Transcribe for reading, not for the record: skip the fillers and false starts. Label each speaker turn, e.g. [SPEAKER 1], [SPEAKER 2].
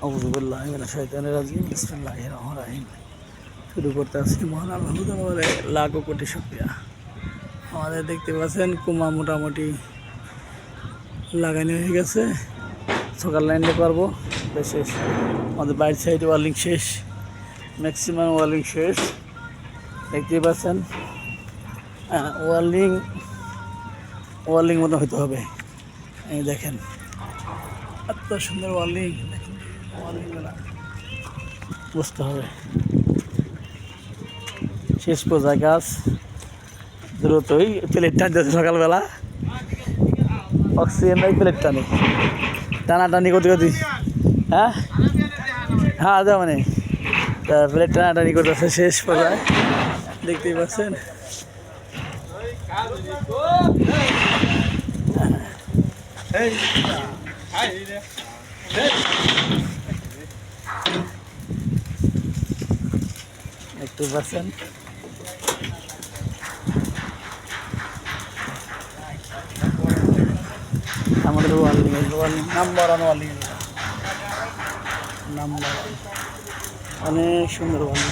[SPEAKER 1] আউযুবিল্লাহি মিনাশ শাইতানির রাজিম বিসমিল্লাহির রহমানির রহিম। শুরু করতে আসছি মহান আল্লাহর দরবারে লাখো কোটি শুকরিয়া। আমাদের দেখতে পাচ্ছেন কুমা মোটামুটি লাগানো হয়ে গেছে। সকাল লাইনে করবো শেষ। আমাদের বাইর সাইড ওয়ালিং শেষ, ম্যাক্সিমাম ওয়ালিং শেষ। দেখতে পাচ্ছেন ওয়ালিং মতো হতে হবে। এই দেখেন এত সুন্দর ওয়ালিং, দেখেন ওয়ালিংগুলা বুঝতে হবে। শেষ পর্যায়ে কাজ দ্রুতই প্লেট টানতেছে সকালবেলা, অক্সিজেন নাই, প্লেট টানে টানাটানি করতে করতে হ্যাঁ হ্যাঁ যা মানে প্লেট টানাটানি করতেছে শেষ পর্যায়ে দেখতেই পাচ্ছেন। দেখতে পাচ্ছেন আমাদের ওয়ালিং নাম্বার ওয়ান নাম্বার অনেক সুন্দর ওয়ালিং।